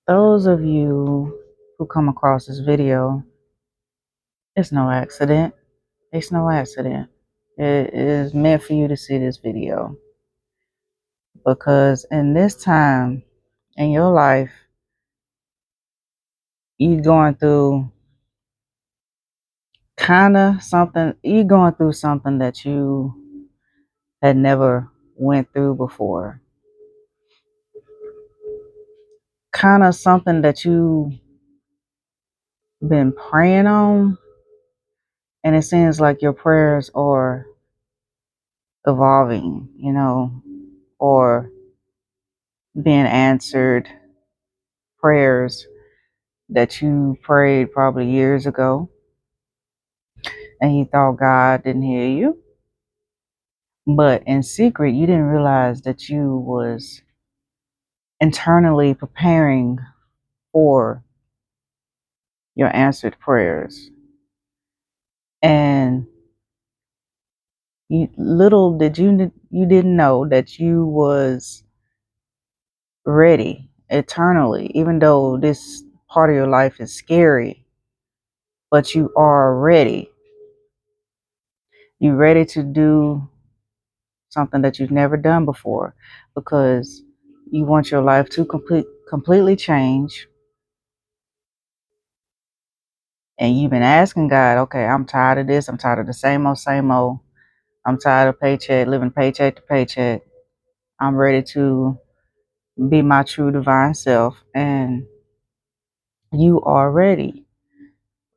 Those of you who come across this video, it's no accident. It's no accident. It is meant for you to see this video because in this time in your life, you're going through something that you had never went through before. Kind of something that you been praying on, and it seems like your prayers are evolving, or being answered. Prayers that you prayed probably years ago and you thought God didn't hear you, but in secret you didn't realize that you was internally preparing for your answered prayers. And little did you didn't know that you was ready eternally, even though this part of your life is scary, but you are ready. You ready to do something that you've never done before because you want your life to completely change. And you've been asking God, okay, I'm tired of this. I'm tired of the same old, same old. I'm tired of living paycheck to paycheck. I'm ready to be my true divine self. And you are ready.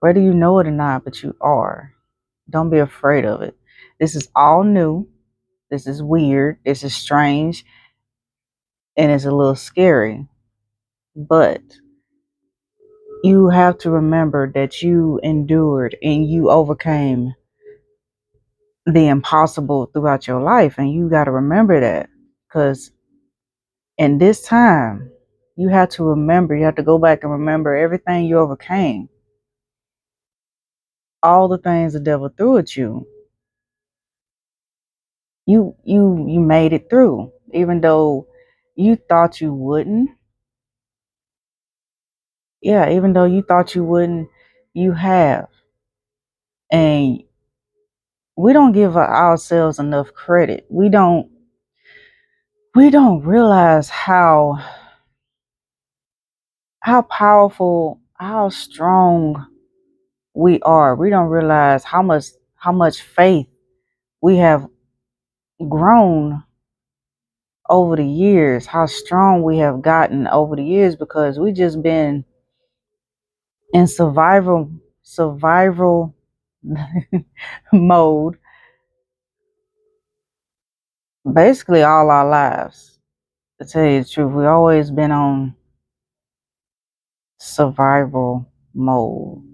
Whether you know it or not, but you are. Don't be afraid of it. This is all new. This is weird. This is strange. And it's a little scary. But you have to remember that you endured and you overcame the impossible throughout your life. And you got to remember that, because in this time, you have to go back and remember everything you overcame, all the things the devil threw at you. You made it through, even though you thought you wouldn't. Yeah, even though you thought you wouldn't, you have. And we don't give ourselves enough credit. We don't realize how powerful, how strong we are. We don't realize how much faith we have grown over the years, how strong we have gotten over the years, because we just been in survival mode basically all our lives. To tell you the truth, we always been on survival mode.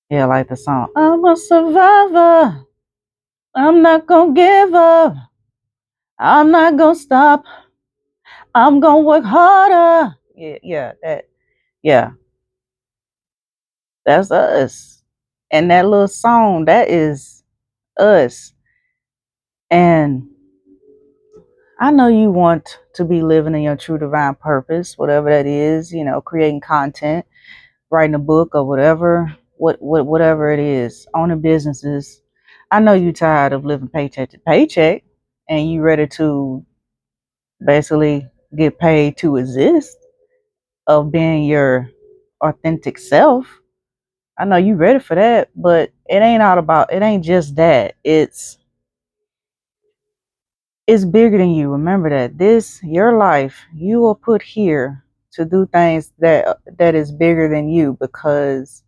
Yeah, like the song, I'm a survivor. I'm not gonna give up. I'm not gonna stop. I'm gonna work harder. Yeah, that's us. And that little song, that is us. And I know you want to be living in your true divine purpose, whatever that is, creating content, writing a book or whatever it is, owning businesses. I know you're tired of living paycheck to paycheck and you ready to basically get paid to exist, of being your authentic self. I know you ready for that, but it ain't just that. It's bigger than you. Remember that. Your life, you were put here to do things that is bigger than you, because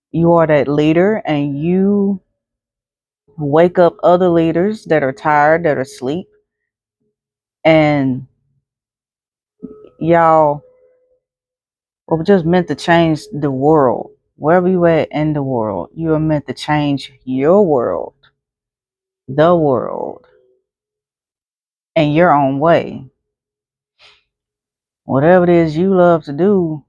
you are that leader and you wake up other leaders that are tired, that are asleep, and y'all were just meant to change the world. Wherever you at in the world, you are meant to change your world, the world, in your own way. Whatever it is you love to do,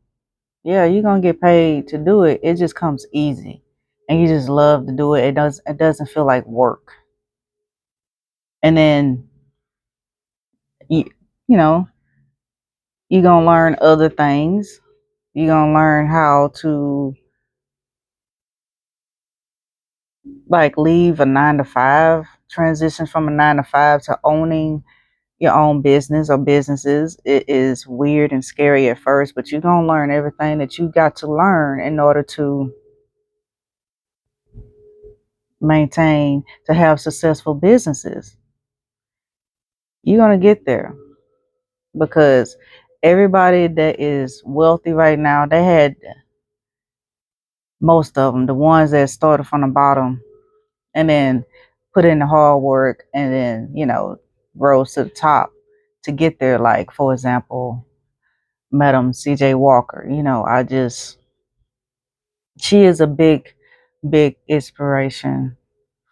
yeah, you're gonna get paid to do it. It just comes easy. And you just love to do it. It doesn't feel like work. And then you you know, You're going to learn other things. You're going to learn how to like leave a 9 to 5, transition from a 9 to 5 to owning your own business or businesses. It is weird and scary at first, but you're going to learn everything that you got to learn in order to maintain, to have successful businesses. You're going to get there because everybody that is wealthy right now, they had most of them, the ones that started from the bottom and then put in the hard work and then, rose to the top to get there. Like, for example, Madam CJ Walker, she is a big, big inspiration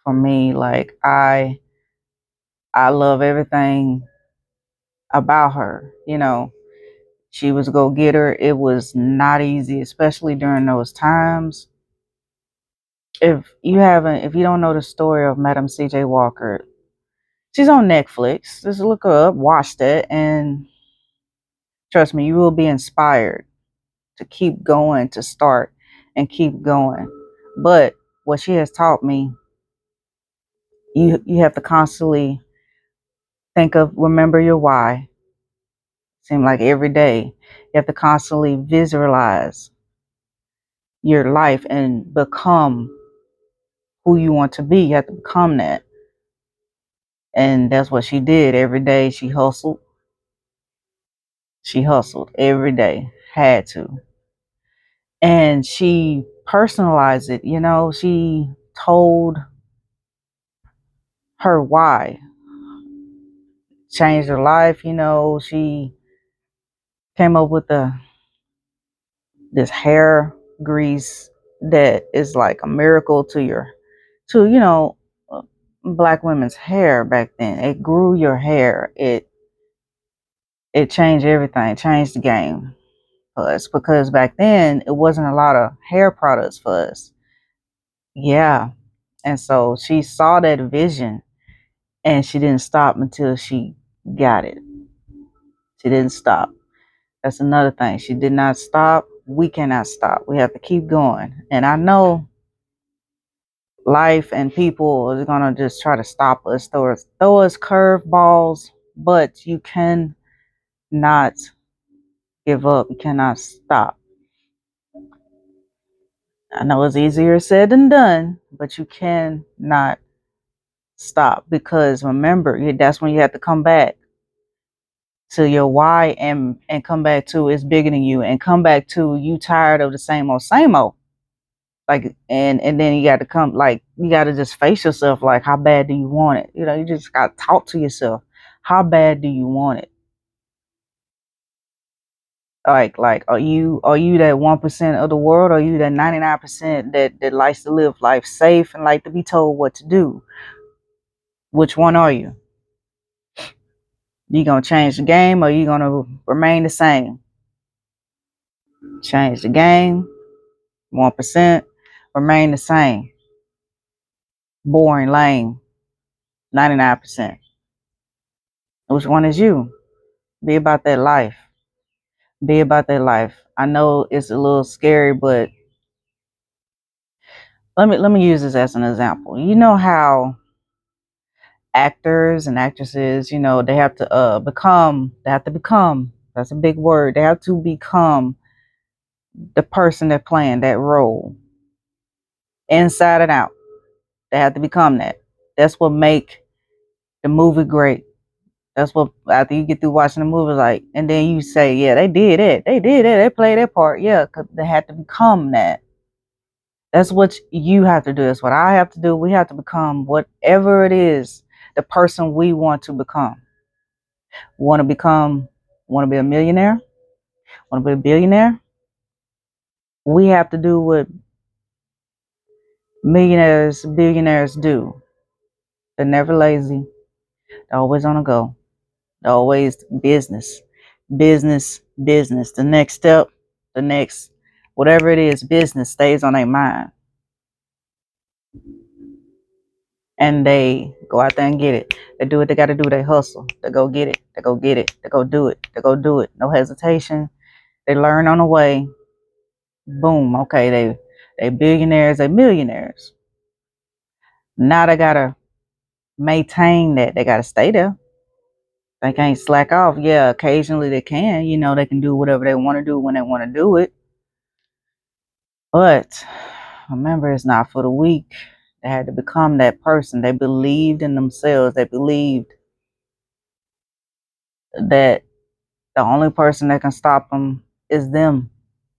for me. Like, I love everything about her. She was a go getter. It was not easy, especially during those times. If you don't know the story of Madam CJ Walker, she's on Netflix. Just look her up, watch that, and trust me, you will be inspired to keep going, to start and keep going. But what she has taught me, you have to constantly remember your why. Seem like every day you have to constantly visualize your life and become who you want to be. You have to become that. And that's what she did every day. She hustled. She hustled every day. Had to. And she personalized it. She told her why. Changed her life. She came up with this hair grease that is like a miracle to uh, black women's hair back then. It grew your hair. It changed everything. It changed the game for us because back then it wasn't a lot of hair products for us. Yeah. And so she saw that vision and she didn't stop until she got it. She didn't stop. That's another thing. She did not stop. We cannot stop. We have to keep going. And I know life and people are gonna just try to stop us, throw us curveballs, but you can not give up. You cannot stop. I know it's easier said than done, but you cannot stop because remember, that's when you have to come back to your why and come back to it's bigger than you and come back to you tired of the same old. Like and then you got to come like you got to just face yourself like how bad do you want it? You just got to talk to yourself. How bad do you want it? Like are you that 1% of the world or are you that 99% that likes to live life safe and like to be told what to do? Which one are you? You gonna change the game or you gonna remain the same? Change the game, 1%, remain the same. Boring, lame, 99%. Which one is you? Be about that life. Be about that life. I know it's a little scary, but let me use this as an example. You know how actors and actresses, they have to become, that's a big word. They have to become the person they're playing that role inside and out. They have to become that. That's what make the movie great. That's what after you get through watching the movie, like, and then you say, yeah, they did it. They did it. They played their part. Yeah, because they had to become that. That's what you have to do. That's what I have to do. We have to become whatever it is, the person we want to become. Want to become, want to be a millionaire? Want to be a billionaire? We have to do what millionaires, billionaires do. They're never lazy. They're always on the go. They're always business, business, business. The next step, the next, whatever it is, business stays on their mind. and they go out there and get it. They do what they got to do. They hustle. They go get it. They go get it. They go do it. They go do it. No hesitation. They learn on the way. Boom. Okay, they billionaires. They millionaires. Now they gotta maintain that. They gotta stay there. They can't slack off. Yeah, occasionally they can. They can do whatever they want to do when they want to do it. But remember, it's not for the weak. They had to become that person. They believed in themselves. They believed that the only person that can stop them is them.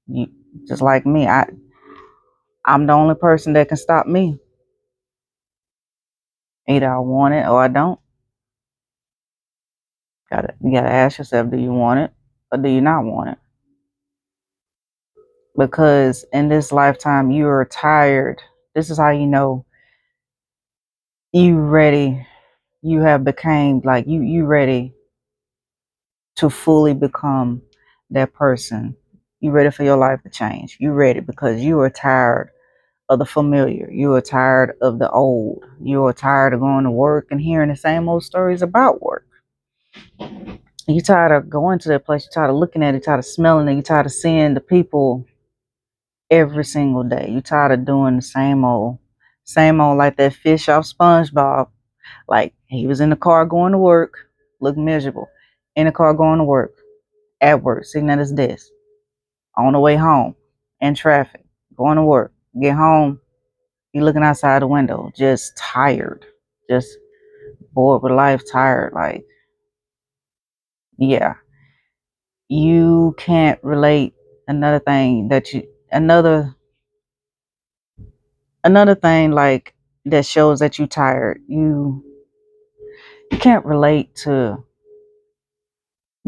You, just like me. I'm the only person that can stop me. Either I want it or I don't. You gotta ask yourself, do you want it or do you not want it? Because in this lifetime you are tired. This is how you know you ready. You have became like you ready to fully become that person. You ready for your life to change. You ready because you are tired of the familiar. You are tired of the old. You are tired of going to work and hearing the same old stories about work. You tired of going to that place. You tired of looking at it. You tired of smelling it. You tired of seeing the people every single day. You tired of doing the same old like that fish off SpongeBob. Like he was in the car going to work, looked miserable. In the car going to work, at work, sitting at his desk, on the way home, in traffic, going to work, get home, he looking outside the window, just tired, just bored with life, tired. Like, yeah, you can't relate. Another thing that you, another thing like that shows that you tired. You can't relate to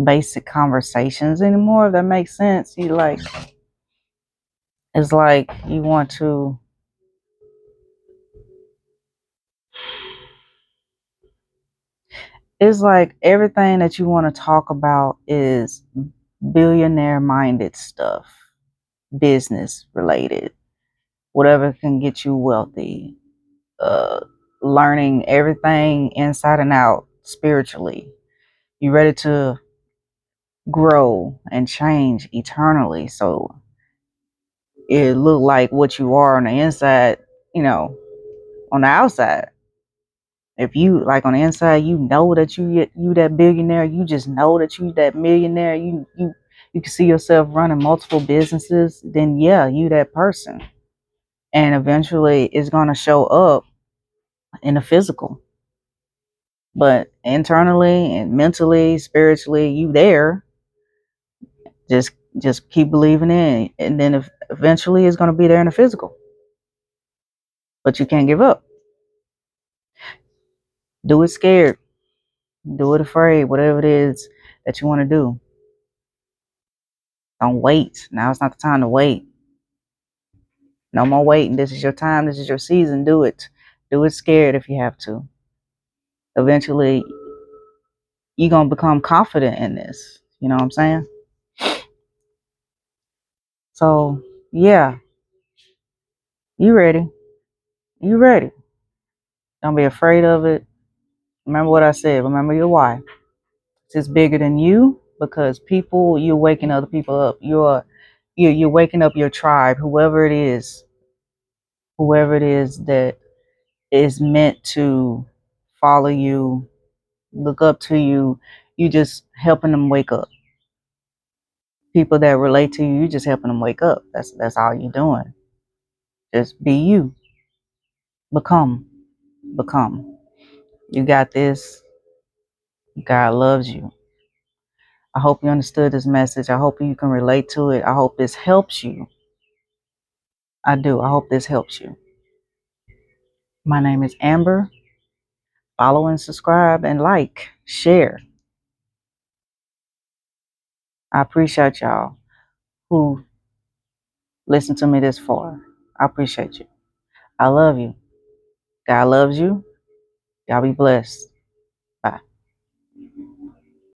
basic conversations anymore. If that makes sense. It's like you want to. It's like everything that you want to talk about is billionaire minded stuff, business related, whatever can get you wealthy, uh, learning everything inside and out spiritually. You ready to grow and change eternally. So it look like what you are on the inside, you know, on the outside. If you like on the inside, you know that you that billionaire. You just know that you that millionaire. You can see yourself running multiple businesses. Then yeah, you that person, and eventually it's gonna show up in the physical. But internally and mentally, spiritually, you there. Just keep believing in, it. And then eventually it's gonna be there in the physical. But you can't give up. Do it scared. Do it afraid. Whatever it is that you want to do. Don't wait. Now it's not the time to wait. No more waiting. This is your time. This is your season. Do it. Do it scared if you have to. Eventually, you're going to become confident in this. You know what I'm saying? So, yeah, you ready. You ready. Don't be afraid of it. Remember what I said. Remember your why. It's bigger than you because people, you're waking other people up. You're waking up your tribe, whoever it is that is meant to follow you, look up to you. You just helping them wake up. People that relate to you, you just helping them wake up. That's all you're doing. Just be you. Become. Become. You got this. God loves you. I hope you understood this message. I hope you can relate to it. I hope this helps you. I do. I hope this helps you. My name is Amber. Follow and subscribe and like, share. I appreciate y'all who listen to me this far. I appreciate you. I love you. God loves you. Y'all be blessed.